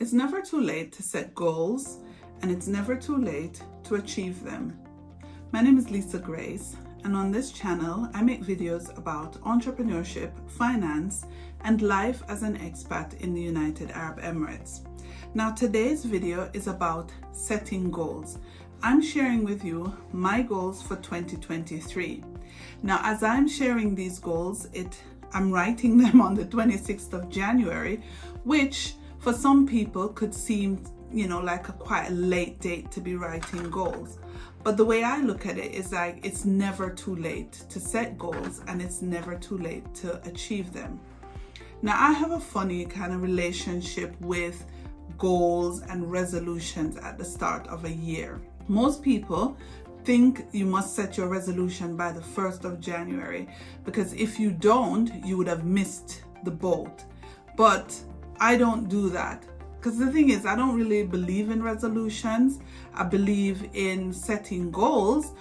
It's never too late to set goals, and it's never too late to achieve them. My name is Lisa Grace, and on this channel, I make videos about entrepreneurship, finance, and life as an expat in the United Arab Emirates. Now, today's video is about setting goals. I'm sharing with you my goals for 2023. Now, as I'm sharing these goals, I'm writing them on the 26th of January, which for some people could seem, like quite a late date to be writing goals. But the way I look at it is like it's never too late to set goals, and it's never too late to achieve them. Now, I have a funny kind of relationship with goals and resolutions at the start of a year. Most people think you must set your resolution by the 1st of January, because if you don't, you would have missed the boat. But I don't do that, because the thing is, I don't really believe in resolutions. I believe in setting goals,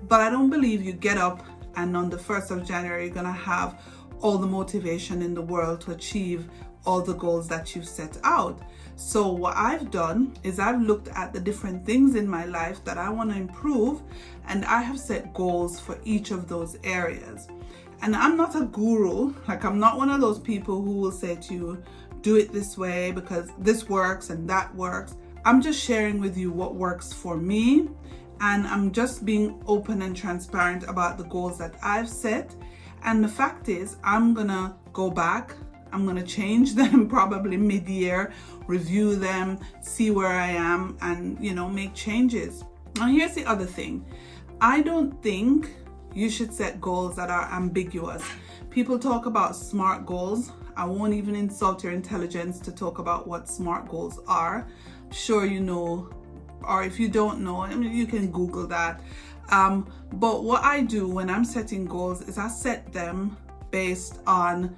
but I don't believe you get up and on the 1st of January you're gonna have all the motivation in the world to achieve all the goals that you've set out. So what I've done is I've looked at the different things in my life that I want to improve, and I have set goals for each of those areas. And I'm not a guru, like I'm not one of those people who will say to you, do it this way because this works and that works. I'm just sharing with you what works for me, and I'm just being open and transparent about the goals that I've set. And the fact is, I'm gonna go back, I'm gonna change them probably mid-year, review them, see where I am, and make changes. Now here's the other thing. I don't think you should set goals that are ambiguous. People talk about SMART goals. I won't even insult your intelligence to talk about what SMART goals are. I'm sure you know, or if you don't know, you can Google that. But what I do when I'm setting goals is I set them based on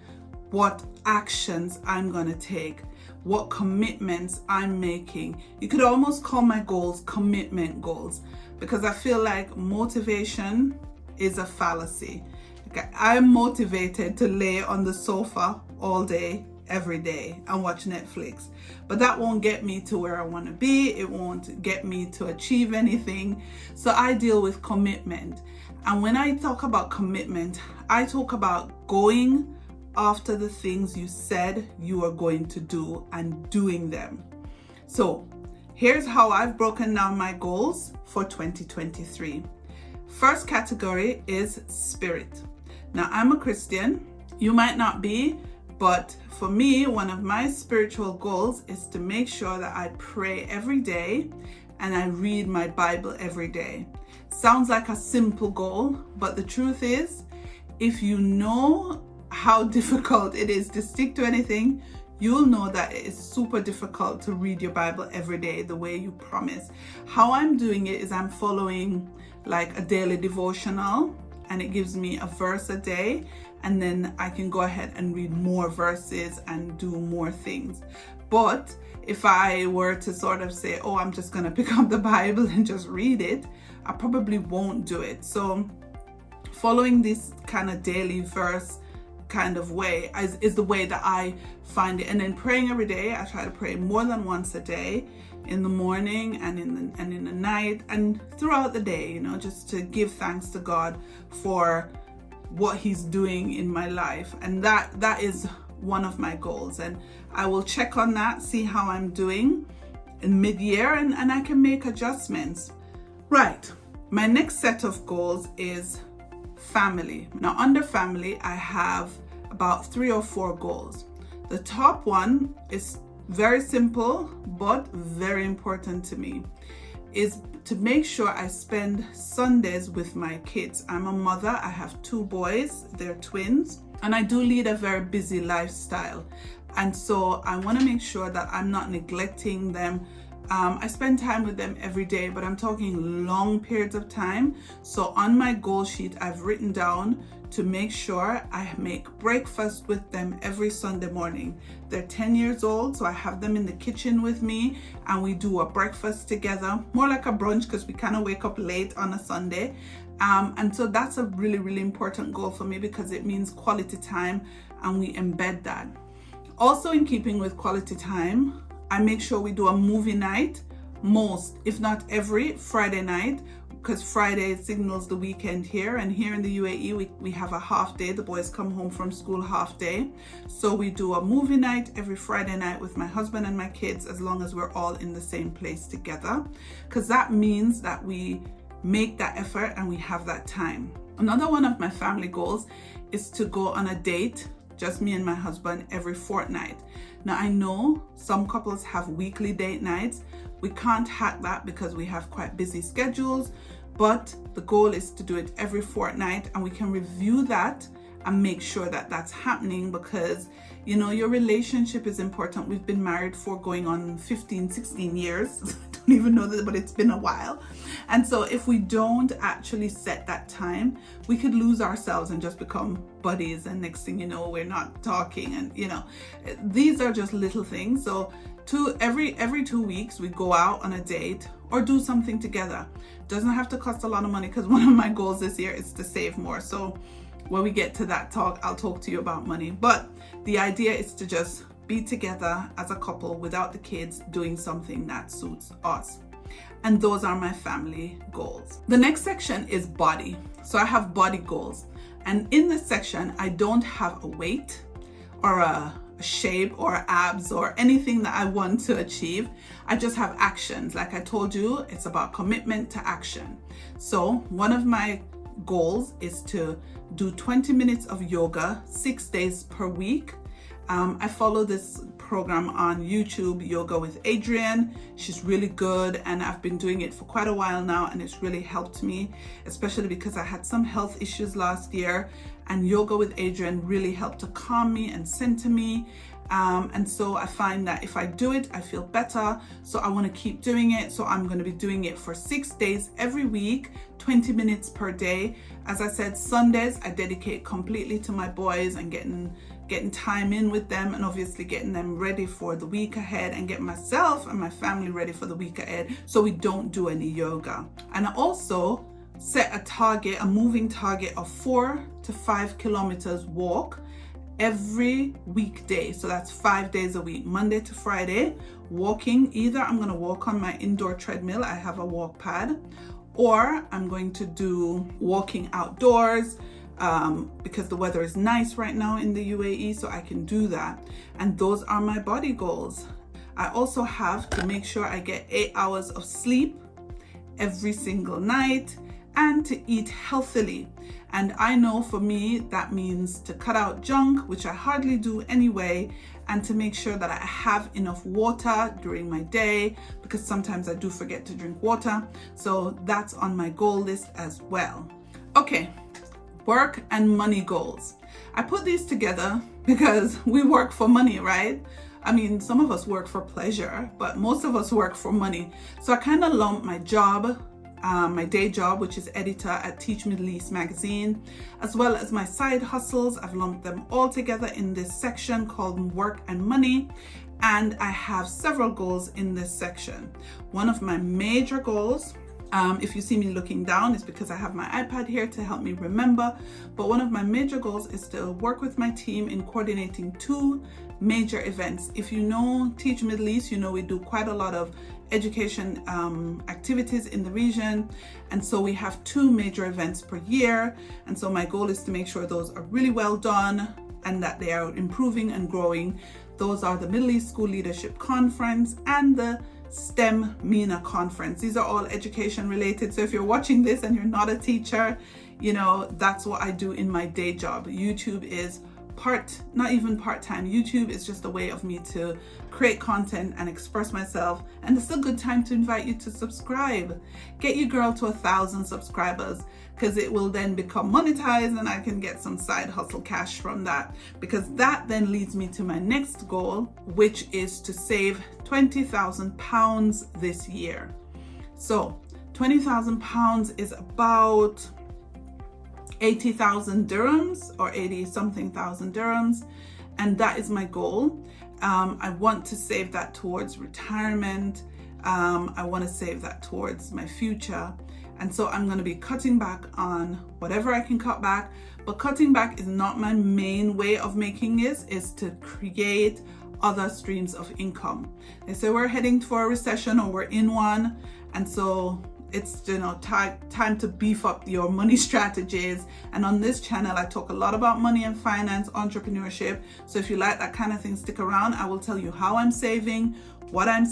what actions I'm going to take, what commitments I'm making. You could almost call my goals commitment goals, because I feel like motivation is a fallacy. Okay, I'm motivated to lay on the sofa all day, every day, and watch Netflix, but that won't get me to where I want to be. It won't get me to achieve anything. So I deal with commitment. And when I talk about commitment, I talk about going after the things you said you are going to do and doing them. So here's how I've broken down my goals for 2023. First category is spirit. Now, I'm a Christian. You might not be, but for me, one of my spiritual goals is to make sure that I pray every day and I read my Bible every day. Sounds like a simple goal, but the truth is, if you know how difficult it is to stick to anything, you'll know that it is super difficult to read your Bible every day the way you promise. How I'm doing it is I'm following like a daily devotional, and it gives me a verse a day, and then I can go ahead and read more verses and do more things. But if I were to sort of say, oh, I'm just gonna pick up the Bible and just read it, I probably won't do it. So following this kind of daily verse kind of way is the way that I find it. And then praying every day, I try to pray more than once a day, in the morning and in the night and throughout the day, just to give thanks to God for what He's doing in my life. And that is one of my goals, and I will check on that, see how I'm doing in mid-year, and I can make adjustments. Right, my next set of goals is family. Now, under family, I have about 3 or 4 goals. The top one is very simple, but very important to me, is to make sure I spend Sundays with my kids. I'm a mother. I have 2 boys. They're twins, and I do lead a very busy lifestyle. And so I want to make sure that I'm not neglecting them. I spend time with them every day, but I'm talking long periods of time. So on my goal sheet, I've written down to make sure I make breakfast with them every Sunday morning. They're 10 years old, so I have them in the kitchen with me and we do a breakfast together, more like a brunch because we kind of wake up late on a Sunday. And so that's a really, really important goal for me because it means quality time and we embed that. Also, in keeping with quality time, I make sure we do a movie night most, if not every Friday night, because Friday signals the weekend here, and here in the UAE we have a half day. The boys come home from school half day, so we do a movie night every Friday night with my husband and my kids, as long as we're all in the same place together, because that means that we make that effort and we have that time. Another one of my family goals is to go on a date, just me and my husband, every fortnight. Now I know some couples have weekly date nights. We can't hack that because we have quite busy schedules, but the goal is to do it every fortnight, and we can review that and make sure that that's happening, because you know, your relationship is important. We've been married for going on 15, 16 years. I don't even know that, but it's been a while. And so if we don't actually set that time, we could lose ourselves and just become buddies, and next thing you know, we're not talking. And you know, these are just little things. So every 2 weeks we go out on a date or do something together. Doesn't have to cost a lot of money, because one of my goals this year is to save more. So when we get to that talk, I'll talk to you about money. But the idea is to just be together as a couple without the kids, doing something that suits us. And those are my family goals. The next section is body. So I have body goals. And in this section, I don't have a weight or a shape or abs or anything that I want to achieve. I just have actions. Like I told you, it's about commitment to action. So one of my goals is to do 20 minutes of yoga 6 days per week. I follow this program on YouTube, Yoga with Adriene. She's really good, and I've been doing it for quite a while now, and it's really helped me, especially because I had some health issues last year, and Yoga with Adriene really helped to calm me and center me. And so I find that if I do it, I feel better. So I want to keep doing it. So I'm going to be doing it for 6 days every week, 20 minutes per day. As I said, Sundays I dedicate completely to my boys and getting time in with them, and obviously getting them ready for the week ahead, and get myself and my family ready for the week ahead, so we don't do any yoga. And I also set a target, a moving target of 4 to 5 kilometers walk every weekday. So that's 5 days a week, Monday to Friday, walking. Either I'm going to walk on my indoor treadmill, I have a walk pad, or I'm going to do walking outdoors, because the weather is nice right now in the UAE, so I can do that. And those are my body goals. I also have to make sure I get 8 hours of sleep every single night, and to eat healthily. And I know for me that means to cut out junk, which I hardly do anyway, and to make sure that I have enough water during my day, because sometimes I do forget to drink water. So that's on my goal list as well. Okay, work and money goals. I put these together because we work for money, right? I mean, some of us work for pleasure, but most of us work for money. So I kind of lump my job, my day job, which is editor at Teach Middle East magazine, as well as my side hustles. I've lumped them all together in this section called work and money. And I have several goals in this section. One of my major goals, if you see me looking down, it's because I have my iPad here to help me remember. But one of my major goals is to work with my team in coordinating 2 major events. If you know Teach Middle East, you know we do quite a lot of education activities in the region, and so we have 2 major events per year. And so my goal is to make sure those are really well done and that they are improving and growing. Those are the Middle East School Leadership Conference and the STEM MENA conference. These are all education related. So if you're watching this and you're not a teacher, you know, that's what I do in my day job. YouTube is not even part-time. YouTube is just a way of me to create content and express myself. And it's a good time to invite you to subscribe. Get your girl to 1,000 subscribers, because it will then become monetized and I can get some side hustle cash from that, because that then leads me to my next goal, which is to save £20,000 this year. So £20,000 is about 80,000 dirhams or 80 something thousand dirhams, and that is my goal. I want to save that towards retirement. I want to save that towards my future, and so I'm going to be cutting back on whatever I can cut back. But cutting back is not my main way of making this. Is to create other streams of income. They say we're heading for a recession or we're in one, and so it's time to beef up your money strategies. And on this channel I talk a lot about money and finance, entrepreneurship. So if you like that kind of thing, stick around. I will tell you how I'm saving, what I'm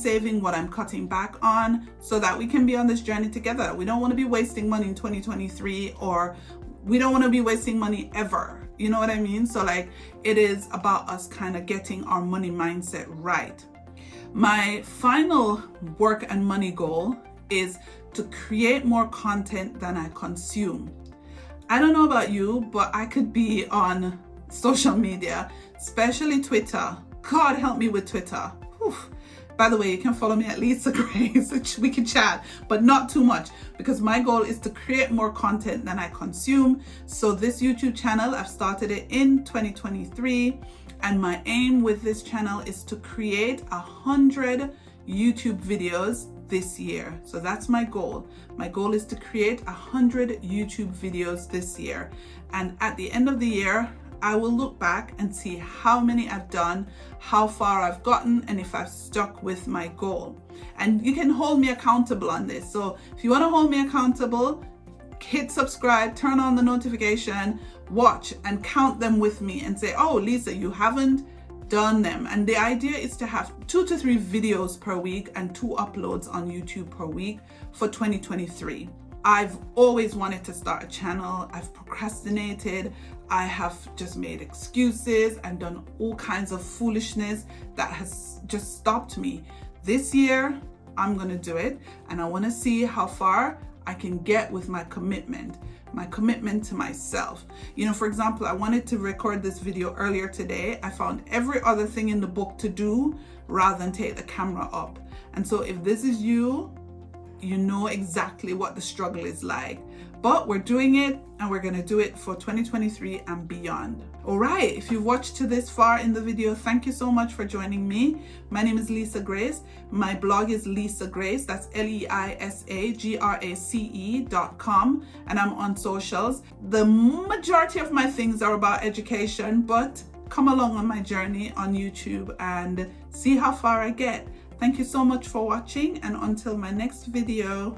cutting back on, so that we can be on this journey together. We don't want to be wasting money in 2023, or we don't want to be wasting money ever. You know what I mean? So like, it is about us kind of getting our money mindset right. My final work and money goal is to create more content than I consume. I don't know about you, but I could be on social media, especially Twitter. God help me with Twitter. Whew. By the way, you can follow me at Lisa Grace. We can chat, but not too much, because my goal is to create more content than I consume. So this YouTube channel, I've started it in 2023, and my aim with this channel is to create 100 YouTube videos this year. So that's my goal. My goal is to create 100 YouTube videos this year. And at the end of the year, I will look back and see how many I've done, how far I've gotten, and if I've stuck with my goal. And you can hold me accountable on this. So if you want to hold me accountable, hit subscribe, turn on the notification, watch and count them with me and say, oh, Lisa, you haven't done them. And the idea is to have 2 to 3 videos per week and 2 uploads on YouTube per week for 2023. I've always wanted to start a channel. I've procrastinated. I have just made excuses and done all kinds of foolishness that has just stopped me. This year, I'm gonna do it, and I wanna see how far I can get with my commitment to myself. You know, for example, I wanted to record this video earlier today. I found every other thing in the book to do rather than take the camera up. And so if this is you, you know exactly what the struggle is like. But we're doing it, and we're gonna do it for 2023 and beyond. All right, if you've watched to this far in the video, thank you so much for joining me. My name is Lisa Grace. My blog is Lisa Grace, that's LeisaGrace.com, and I'm on socials. The majority of my things are about education, but come along on my journey on YouTube and see how far I get. Thank you so much for watching, and until my next video.